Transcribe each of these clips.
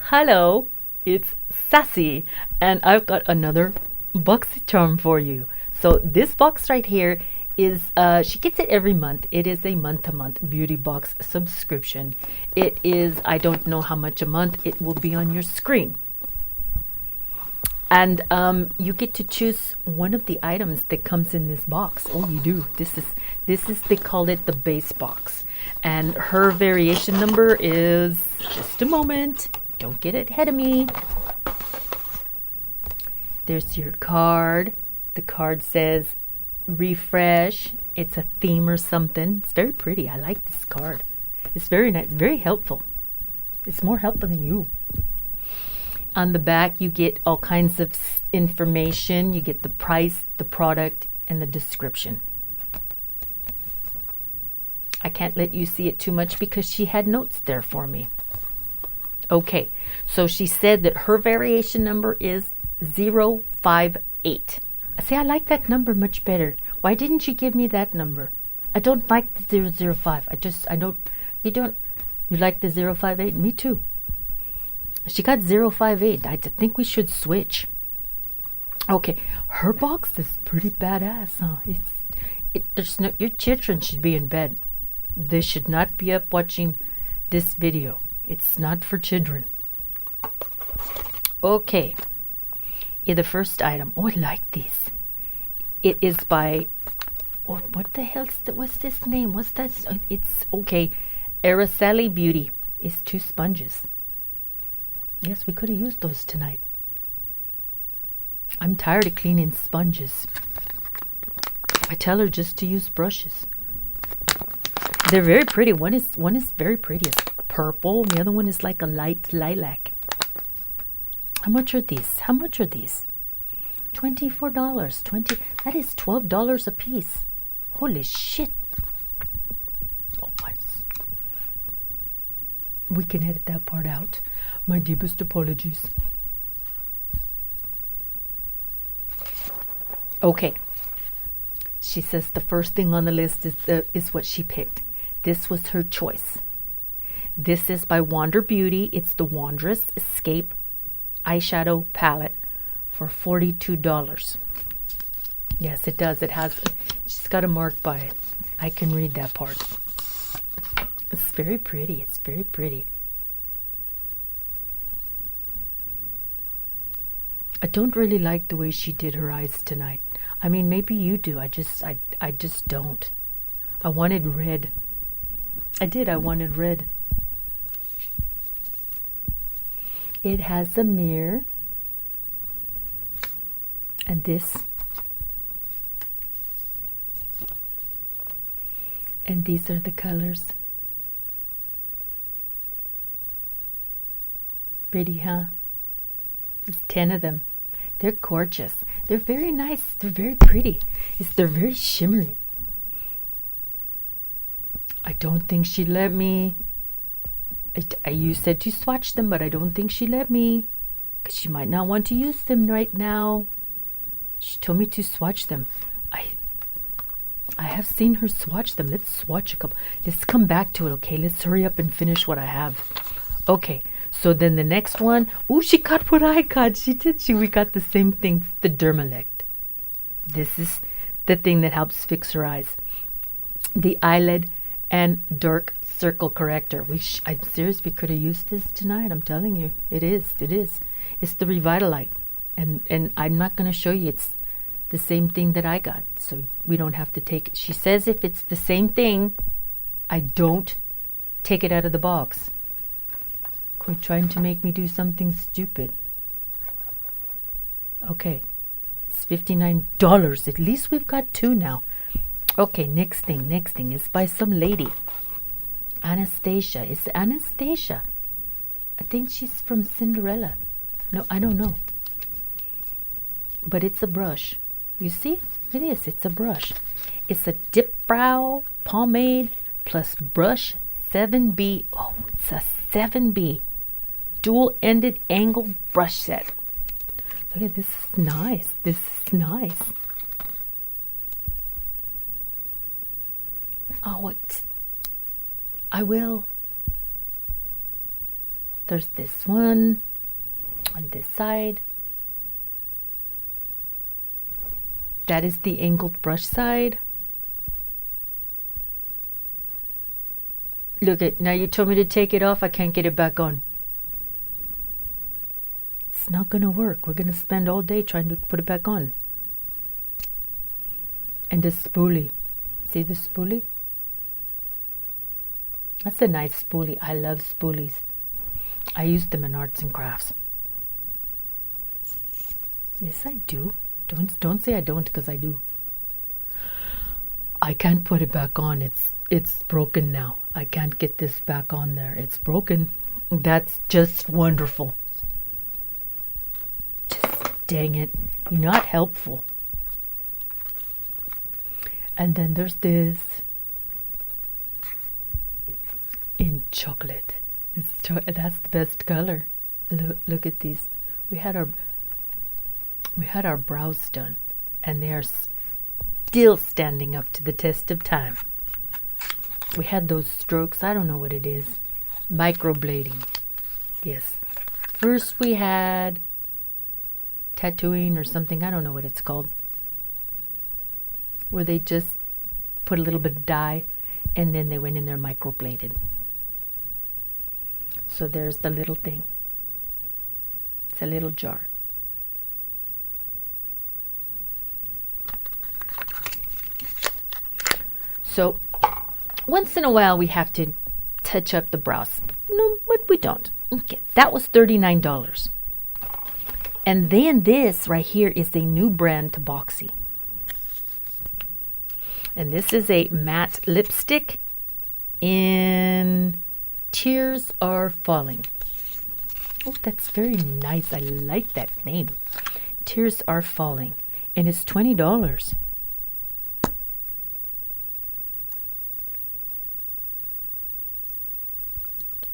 Hello, it's Sassy, and I've got another BOXYCHARM for you. So this box right here is, she gets it every month. It is a month-to-month beauty box subscription. It is, I don't know how much a month, it will be on your screen. And you get to choose one of the items that comes in this box. Oh, you do. This is they call it the base box. And her variation number is, just a moment, don't get ahead of me. There's your card. The card says refresh. It's a theme or something. It's very pretty. I like this card. It's very nice, very helpful. It's more helpful than you. On the back, you get all kinds of information. You get the price, the product, and the description. I can't let you see it too much because she had notes there for me. Okay, so she said that her variation number is 058. See, I like that number much better. Why didn't you give me that number? I don't like the 005. You like the 058? Me too. She got 058. I think we should switch. Okay, her box is pretty badass, huh? There's no, your children should be in bed. They should not be up watching this video. It's not for children. Okay, the first item. Oh, I like these. It is by, oh, what the hell? What's this name? What's that? It's okay. Araceli Beauty. It's 2 sponges. Yes, we could have used those tonight. I'm tired of cleaning sponges. I tell her just to use brushes. They're very pretty. One is very pretty. It's purple. The other one is like a light lilac. How much are these? How much are these? $24. That is $12 a piece. Holy shit. Oh my. We can edit that part out. My deepest apologies. Okay. She says the first thing on the list is what she picked. This was her choice. This is by Wander Beauty. It's the Wanderess Escape Eyeshadow Palette for $42. Yes, it does. It has, she's got a mark by it. I can read that part. It's very pretty. It's very pretty. I don't really like the way she did her eyes tonight. I mean, maybe you do. I just don't. I wanted red. I wanted red. It has a mirror. And this. And these are the colors. Pretty, huh? It's 10 of them. They're gorgeous. They're very nice. They're very pretty. They're very shimmery. I don't think she let me. You said to swatch them, but I don't think she let me. Because she might not want to use them right now. She told me to swatch them. I have seen her swatch them. Let's swatch a couple. Let's come back to it, okay? Let's hurry up and finish what I have. Okay. So then the next one, oh, she got what I got. She did. We got the same thing, the Dermalect. This is the thing that helps fix her eyes. The Eyelid and Dark Circle Corrector. I'm serious, we could have used this tonight. I'm telling you. It is. It's the Revitalite. And I'm not going to show you. It's the same thing that I got. So we don't have to take it. She says if it's the same thing, I don't take it out of the box. Quit trying to make me do something stupid. Okay, it's $59. At least we've got 2 now. Okay, next thing is by some lady. Anastasia. It's Anastasia. I think she's from Cinderella. No, I don't know. But it's a brush. You see? It is. It's a brush. It's a Dipbrow pomade plus brush 7B. Oh, it's a 7B. Dual-ended angle brush set. Look at this. Is nice. This is nice. Oh, what? I will. There's this one on this side. That is the angled brush side. Look at, now you told me to take it off. I can't get it back on. It's not gonna work. We're gonna spend all day trying to put it back on. And the spoolie. See the spoolie? That's a nice spoolie. I love spoolies. I use them in arts and crafts. Yes, I do. Don't say I don't, because I do. I can't put it back on. It's broken now. I can't get this back on there. It's broken. That's just wonderful. Just dang it. You're not helpful. And then there's this in chocolate. That's the best color. Look at these. We had our brows done, and they are still standing up to the test of time. We had those strokes. I don't know what it is. Microblading. Yes. First we had tattooing or something. I don't know what it's called. Where they just put a little bit of dye and then they went in there microbladed. So there's the little thing. It's a little jar. So once in a while we have to touch up the brows. No, but we don't. Okay, that was $39. And then this right here is a new brand to Boxy. And this is a matte lipstick in Tears Are Falling. Oh, that's very nice. I like that name. Tears Are Falling. And it's $20.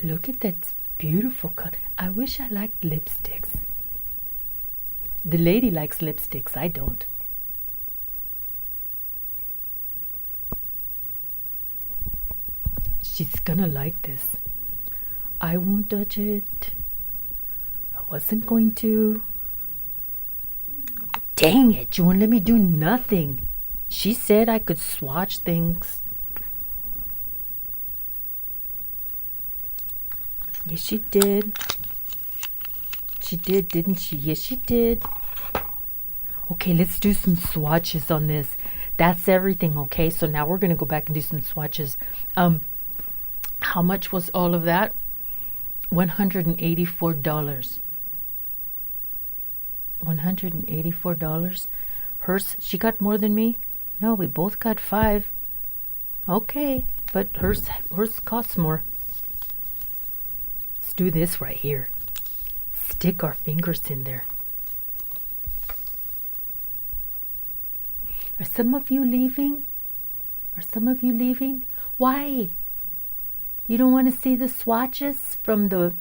Look at that beautiful color. I wish I liked lipsticks. The lady likes lipsticks. I don't. She's gonna like this. I won't touch it. I wasn't going to. Dang it, you won't let me do nothing. She said I could swatch things. Yes, she did. She did, didn't she? Yes, she did. Okay, let's do some swatches on this. That's everything, okay? So now we're going to go back and do some swatches. How much was all of that? $184. $184. Hers, she got more than me? No, we both got 5. Okay, but hers costs more. Let's do this right here. Stick our fingers in there. Are some of you leaving? Are some of you leaving? Why? You don't want to see the swatches from the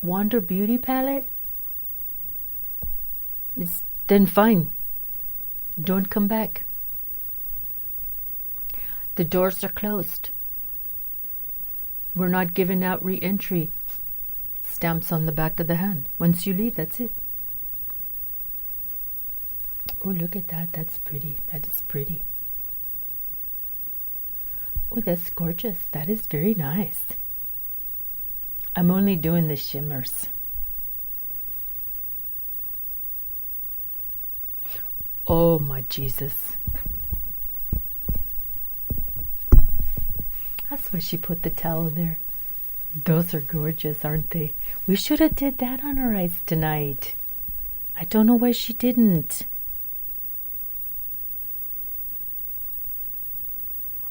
Wander Beauty palette? Then fine. Don't come back. The doors are closed. We're not giving out re-entry stamps on the back of the hand. Once you leave, that's it. Oh, look at that. That's pretty. That is pretty. Oh, that's gorgeous. That is very nice. I'm only doing the shimmers. Oh my Jesus. That's why she put the towel there. Those are gorgeous, aren't they? We should have did that on our eyes tonight. I don't know why she didn't.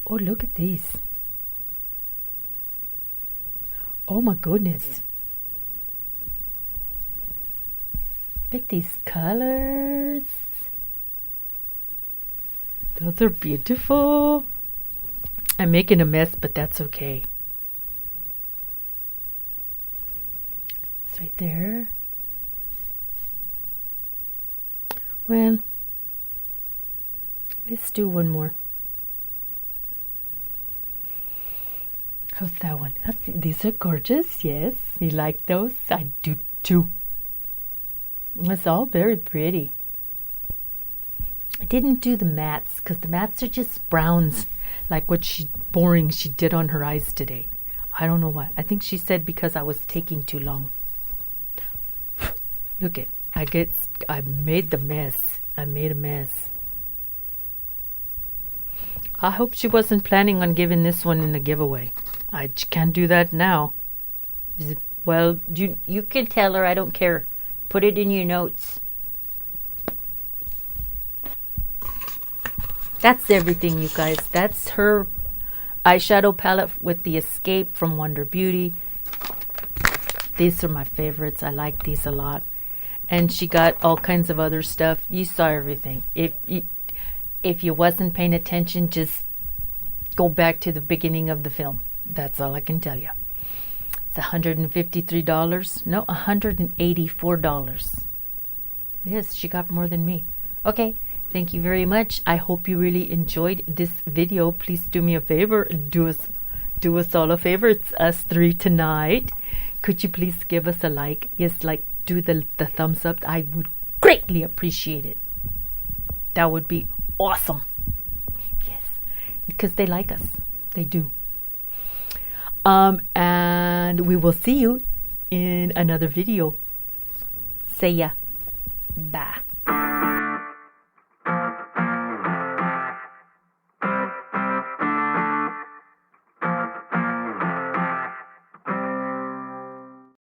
Oh, look at these. Oh my goodness. Look at these colors. Those are beautiful. I'm making a mess, but that's okay. It's right there. Well, let's do one more. How's that one? These are gorgeous. Yes, you like those? I do too. It's all very pretty. I didn't do the mattes because the mattes are just browns, like what she did on her eyes today. I don't know why. I think she said because I was taking too long. Look it. I made the mess. I made a mess. I hope she wasn't planning on giving this one in a giveaway. I can't do that now. Well, you can tell her. I don't care. Put it in your notes. That's everything, you guys. That's her eyeshadow palette with the Escape from Wonder Beauty. These are my favorites. I like these a lot. And she got all kinds of other stuff. You saw everything. If you wasn't paying attention, just go back to the beginning of the film. That's all I can tell you. It's $153. No, $184. Yes, she got more than me. Okay, thank you very much. I hope you really enjoyed this video. Please do me a favor. Do us all a favor. It's us three tonight. Could you please give us a like? Yes, like, do the thumbs up. I would greatly appreciate it. That would be awesome. Yes, because they like us. They do. And we will see you in another video. See ya. Bye.